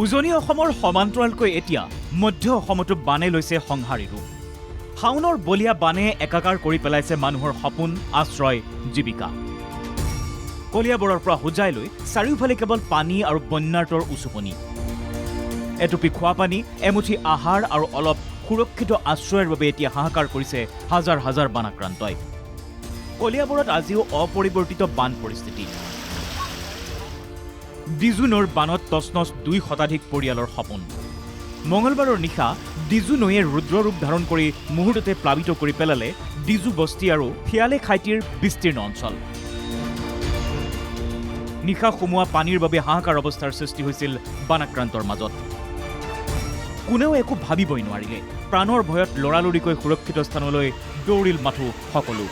উজনি অসমৰ সমান্তৰালকৈ এতিয়া মধ্য অসমতো বানে লৈছে সংহাৰী ৰূপ। শাওনৰ বলীয়া বানে একাকাৰ কৰি পেলাইছে মানুহৰ সপোন, আশ্ৰয়, জীৱিকা। কলিয়াবৰৰ পৰা হোজাই লৈ চাৰিওফালে কেৱল পানী আৰু বন্যাৰ্তৰ উচুপনি। এটুপি খোৱা পানী, এমুঠি আহাৰ আৰু অলপ সুৰক্ষিত আশ্ৰয়ৰ বাবে এতিয়া হাহাকাৰ কৰিছে হাজাৰ হাজাৰ বানাক্ৰান্তই। কলিয়াবৰত আজিও অপৰিৱৰ্তিত বান পৰিস্থিতি। ডিজু নৈৰ বানত তচনচ 2 শতাধিক পৰিয়ালৰ সপোন। মঙলবাৰৰ নিশা ডিজু নৈয়ে ৰুদ্ৰৰূপ ধাৰণ কৰি মুহূৰ্ততে প্লাবিত কৰি পেলালে ডিজু বস্তি আৰু শিয়ালে খাইটিৰ বিস্তীৰ্ণ অঞ্চল। নিশা সোমোৱা পানীৰ বাবে হাহাকাৰ অৱস্থাৰ সৃষ্টি হৈছিল বানাক্ৰান্তৰ মাজত। কোনেও একো ভাবিবই নোৱাৰিলে। প্ৰাণৰ ভয়ত লৰালৰিকৈ সুৰক্ষিত স্থানলৈ দৌৰিল মাথো সকলো।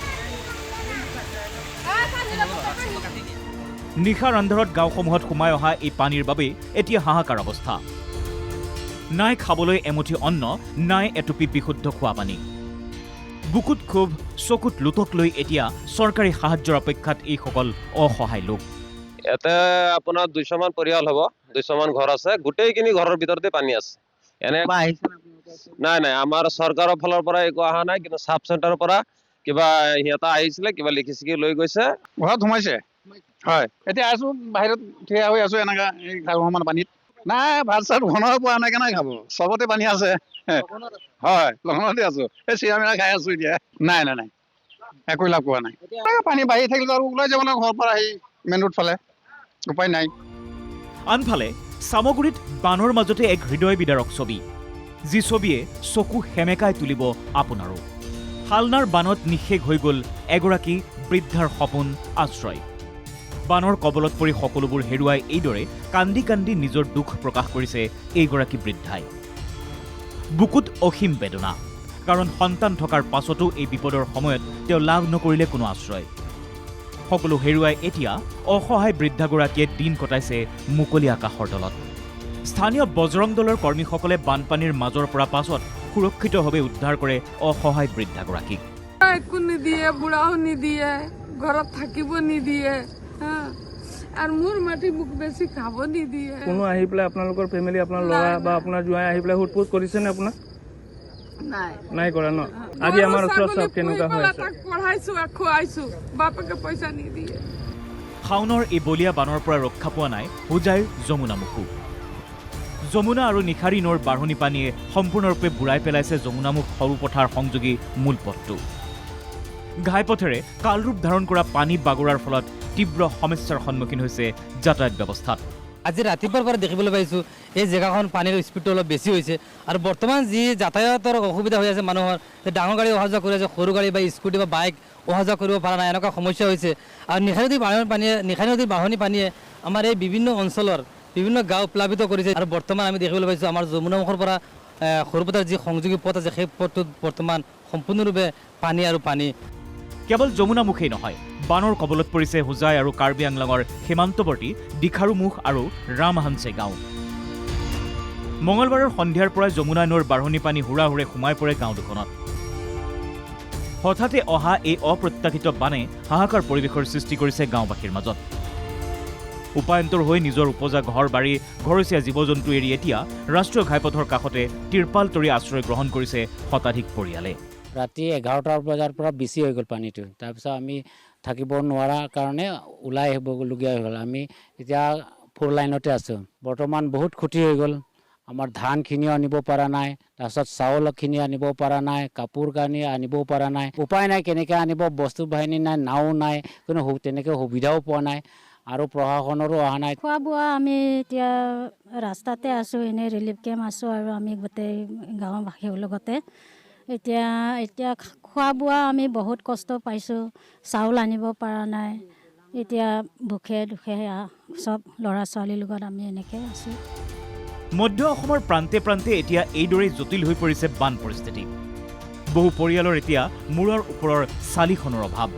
নিশাৰ আন্ধাৰত গাঁওসমূহত সোমাই অহা এই পানীৰ বাবে এতিয়া হাহাকাৰ অৱস্থা। নাই খাবলৈ এমুঠি অন্ন, নাই এটুপি বিশুদ্ধ খোৱা পানী। বুকুত ক্ষোভ, চকুত লোতক লৈ এতিয়া চৰকাৰী সাহায্যৰ অপেক্ষাত এইসকল অসহায় লোক। ইয়াতে আপোনাৰ 200 মান পৰিয়াল হ'ব, 200 মান ঘৰ আছে। গোটেইখিনি ঘৰৰ ভিতৰতে পানী আছে। এনে নাই আমাৰ চৰকাৰৰ ফালৰ পৰা একো অহা নাই, কিন্তু সাব চেণ্টাৰৰ পৰা কিবা সিহঁতে আহিছিলে, কিবা লিখি লৈ গৈছে। ঘৰত সোমাইছে, হয়। এতিয়া আছো বাহিৰত থিয় হৈ আছো, এনেকা মানে পানীত। নাই ভাত চাত বনাব পৰা নাই, কেনেকৈ খাব? চবতে পানী আছে, হয়। লঘোণতে আছো, এই চিৰা মিৰা খাই আছো এতিয়া। নাই একো লাভ পোৱা নাই। পানী বাঢ়ি থাকিলে আৰু ওলাই যাব নহয় ঘৰৰ পৰা আহি মেইন ৰোড ফালে, উপায় নাই। আনফালে চামগুৰিত বানৰ মাজতে এক হৃদয় বিদাৰক ছবি, যি ছবিয়ে চকু সেমেকাই তুলিব আপোনাৰো। শালনাৰ বানত নিঃশেষ হৈ গ'ল এগৰাকী বৃদ্ধাৰ সপোন, আশ্ৰয়। বানৰ কবলত পৰি সকলোবোৰ হেৰুৱাই এইদৰে কান্দি কান্দি নিজৰ দুখ প্ৰকাশ কৰিছে এইগৰাকী বৃদ্ধাই। বুকুত অসীম বেদনা, কাৰণ সন্তান থকাৰ পাছতো এই বিপদৰ সময়ত তেওঁ লাভ নকৰিলে কোনো আশ্ৰয়। সকলো হেৰুৱাই এতিয়া অসহায় বৃদ্ধাগৰাকীয়ে দিন কটাইছে মুকলি আকাশৰ তলত। স্থানীয় বজৰং দলৰ কৰ্মীসকলে বানপানীৰ মাজৰ পৰা পাছত সুৰক্ষিতভাৱে উদ্ধাৰ কৰে অসহায় বৃদ্ধাগৰাকীক। একো নিদিয়ে, বুঢ়াও নিদিয়ে, ঘৰত থাকিব নিদিয়ে, আৰু মোৰ মাটি মোক বেছি খাব নিদিয়ে। কোনো আহি পেলাই আপোনালোকৰ ফেমিলি, আপোনাৰ ল'ৰা বা আপোনাৰ জোঁৱাই আহি পেলাই সোধ পোছ কৰিছে নে আপোনাক? নাই কৰা ন? আজি আমাৰ ওচৰত চাওক কেনেকুৱা হৈ আছে। পঢ়াইছো, খুৱাইছো, বাপেকে পইচা নিদিয়ে। শাওনৰ এই বলীয়া বানৰ পৰা ৰক্ষা পোৱা নাই হোজাইৰ যমুনামুখো। যমুনা আৰু নিশাৰী নৈৰ বাঢ়নি পানীয়ে সম্পূৰ্ণৰূপে বুঢ়াই পেলাইছে যমুনামুখ সৰু পথাৰ সংযোগী মূল পথটো। ঘাইপথেৰে কালৰূপ ধাৰণ কৰা পানী বাগৰাৰ ফলত তীব্ৰ সমস্যাৰ সন্মুখীন হৈছে যাতায়াত ব্যৱস্থাত। আজি ৰাতিপুৱাৰ পৰা দেখিবলৈ পাইছোঁ এই জেগাখন পানীৰ স্পীডটো অলপ বেছি হৈছে, আৰু বৰ্তমান যি যাতায়াতৰ অসুবিধা হৈ আছে মানুহৰ, ডাঙৰ গাড়ী অহা যোৱা কৰি আছে, সৰু গাড়ী বা স্কুটি বা বাইক অহা যোৱা কৰিব পৰা নাই, এনেকুৱা সমস্যা হৈছে। আৰু নিশাৰী নদীৰ বাঢ়নি পানীয়ে আমাৰ এই বিভিন্ন অঞ্চলৰ বিভিন্ন গাঁও প্লাবিত কৰিছে। আৰু বৰ্তমান আমি দেখিবলৈ পাইছোঁ আমাৰ যমুনামুখৰ পৰা সৰুপথাৰ যি সংযোগী পথ আছে, সেই পথটোত বৰ্তমান সম্পূৰ্ণৰূপে পানী আৰু পানী। কেৱল যমুনামুখেই নহয়, বানৰ কবলত পৰিছে হোজাই আৰু কাৰ্বি আংলঙৰ সীমান্তৱৰ্তী দিখাৰুমুখ আৰু ৰামহানছে গাঁও। মঙলবাৰৰ সন্ধিয়াৰ পৰাই যমুনা নৈৰ বাঢ়নি পানী হুৰাহুৰে সোমাই পৰে গাঁও দুখনত। হঠাতে অহা এই অপ্ৰত্যাশিত বানে হাহাকাৰ পৰিৱেশৰ সৃষ্টি কৰিছে গাঁওবাসীৰ মাজত। উপায়ন্তৰ হৈ নিজৰ উপজা ঘৰ বাৰী, ঘৰচীয়া জীৱ জন্তু এৰি এতিয়া ৰাষ্ট্ৰীয় ঘাইপথৰ কাষতে তিৰপাল তৰি আশ্ৰয় গ্ৰহণ কৰিছে শতাধিক পৰিয়ালে। ৰাতি 11টা বজাৰ পৰা বেছি হৈ গ'ল পানীটো। তাৰপিছত আমি থাকিব নোৱাৰা কাৰণে ওলাই আহিবলগীয়া হৈ গ'ল। আমি এতিয়া 4 লাইনতে আছোঁ। বৰ্তমান বহুত ক্ষতি হৈ গ'ল। আমাৰ ধানখিনিও আনিব পৰা নাই, তাৰপিছত চাউলখিনি আনিব পৰা নাই, কাপোৰ কানি আনিব পৰা নাই। উপায় নাই, কেনেকৈ আনিব, বস্তু বাহিনী নাই, নাও নাই, কোনো তেনেকৈ সুবিধাও পোৱা নাই, আৰু প্ৰশাসনৰো অহা নাই। খোৱা বোৱা আমি এতিয়া ৰাস্তাতে আছোঁ, এনেই ৰিলিফ কেম্প আছোঁ, আৰু আমি গোটেই গাঁওবাসীৰ লগতে এতিয়া খোৱা বোৱা আমি বহুত কষ্ট পাইছোঁ। চাউল আনিব পৰা নাই, এতিয়া ভোকে দুখে চব ল'ৰা ছোৱালীৰ লগত আমি এনেকৈ আছোঁ। মধ্য অসমৰ প্ৰান্তে প্ৰান্তে এতিয়া এইদৰেই জটিল হৈ পৰিছে বান পৰিস্থিতি। বহু পৰিয়ালৰ এতিয়া মূৰৰ ওপৰৰ চালিখনৰ অভাৱ।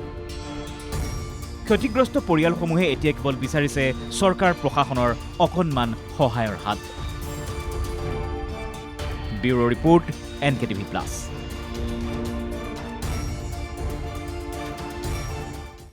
ক্ষতিগ্ৰস্ত পৰিয়ালসমূহে এতিয়া কেৱল বিচাৰিছে চৰকাৰ প্ৰশাসনৰ অকণমান সহায়ৰ হাত। Bureau' report, NKTV+।